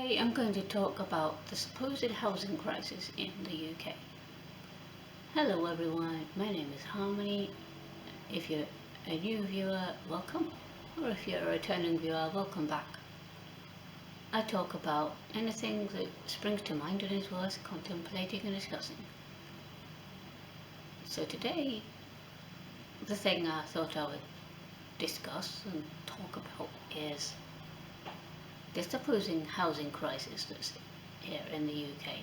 Today I'm going to talk about the supposed housing crisis in the UK. Hello everyone, my name is Harmony. If you're a new viewer, welcome, or if you're a returning viewer, welcome back. I talk about anything that springs to mind and is worth contemplating and discussing. So today, the thing I thought I would discuss and talk about is the supposed housing crisis that's here in the UK.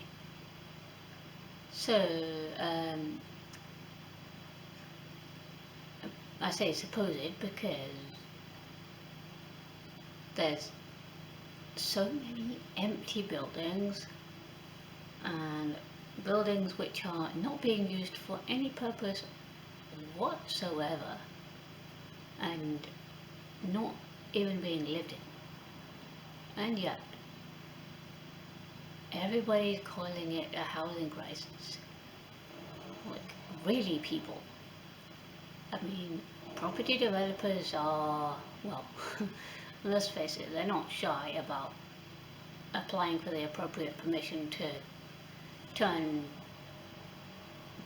So, I say supposed because there's so many empty buildings and buildings which are not being used for any purpose whatsoever and not even being lived in. And yet, everybody's calling it a housing crisis. Like, really, people? I mean, property developers are, well, let's face it, they're not shy about applying for the appropriate permission to turn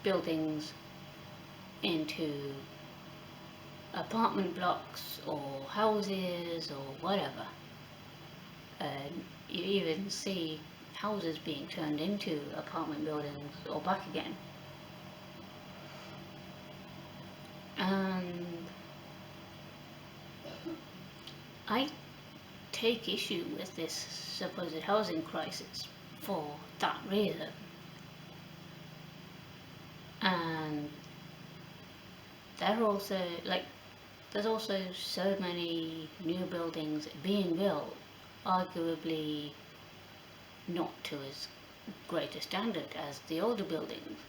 buildings into apartment blocks or houses or whatever. And you even see houses being turned into apartment buildings or back again. And I take issue with this supposed housing crisis for that reason. And there's also so many new buildings being built, arguably not to as great a standard as the older buildings,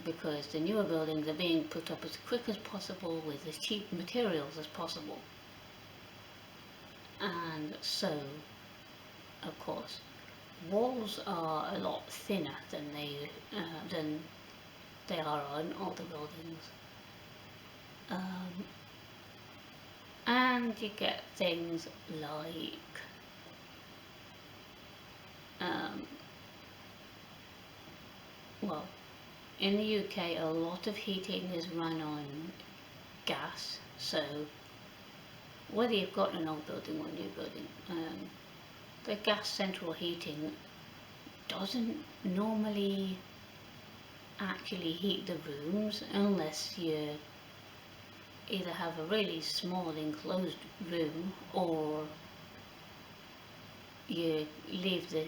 because the newer buildings are being put up as quick as possible with as cheap materials as possible. And so, of course, walls are a lot thinner than they are on older buildings. And you get things like well, in the UK a lot of heating is run on gas, so whether you've got an old building or a new building, the gas central heating doesn't normally actually heat the rooms unless you either have a really small enclosed room or you leave the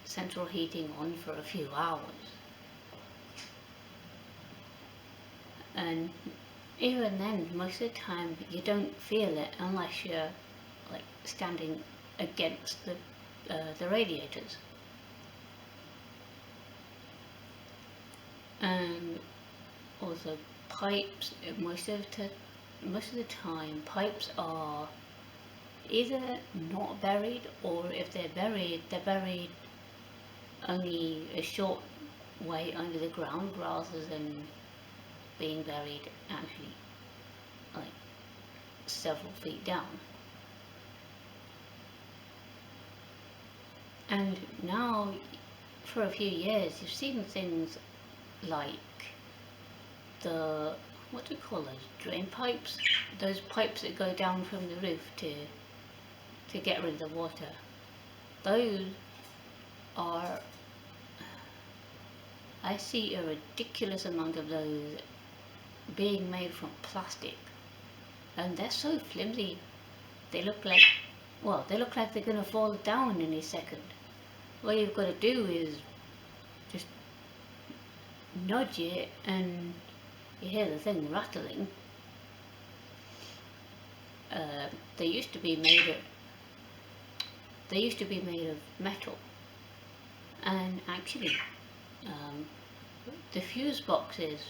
central heating on for a few hours. And even then, most of the time you don't feel it unless you're like standing against the radiators. And also pipes, most of the time pipes are either not buried, or if they're buried only a short way under the ground rather than being buried actually like several feet down. And now for a few years you've seen things like the, what do you call those, drain pipes? Those pipes that go down from the roof to get rid of the water. Those are, I see a ridiculous amount of those being made from plastic, and they're so flimsy. They look like they're gonna fall down any second. All you've got to do is just nudge it and you hear the thing rattling. They used to be made of metal, and actually the fuse boxes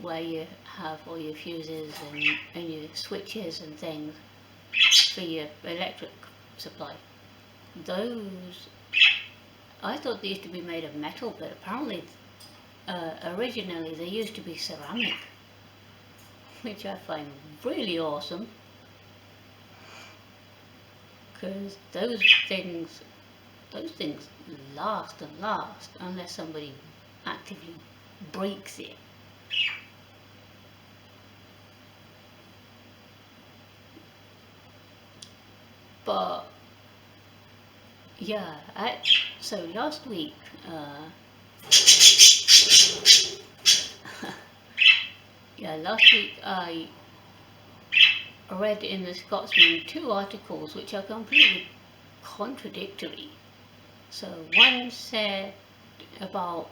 where you have all your fuses and your switches and things for your electric supply, those, I thought they used to be made of metal, but apparently originally they used to be ceramic, which I find really awesome. because those things last and last unless somebody actively breaks it. But yeah, so last week, I read in the Scotsman 2 articles which are completely contradictory. So one said about,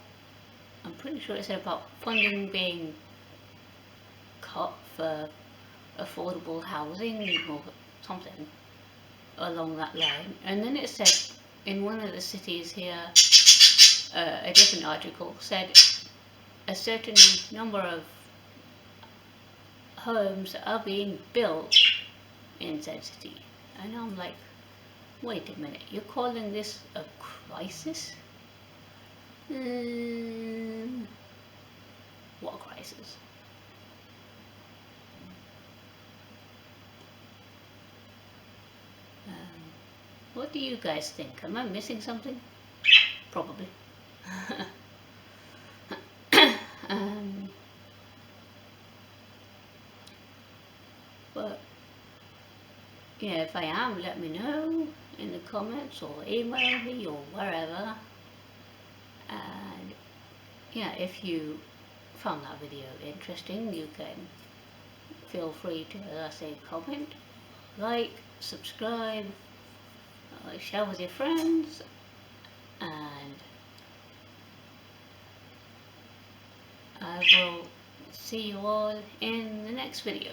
I'm pretty sure it said about funding being cut for affordable housing or something along that line. And then it said in one of the cities here, a different article said a certain number of homes are being built in said city. And I'm like, wait a minute, you're calling this a crisis? What crisis? What do you guys think? Am I missing something? Probably. But yeah, if I am, let me know in the comments or email me or wherever. And yeah, if you found that video interesting, you can feel free to say comment, like, subscribe, share with your friends, and I will see you all in the next video.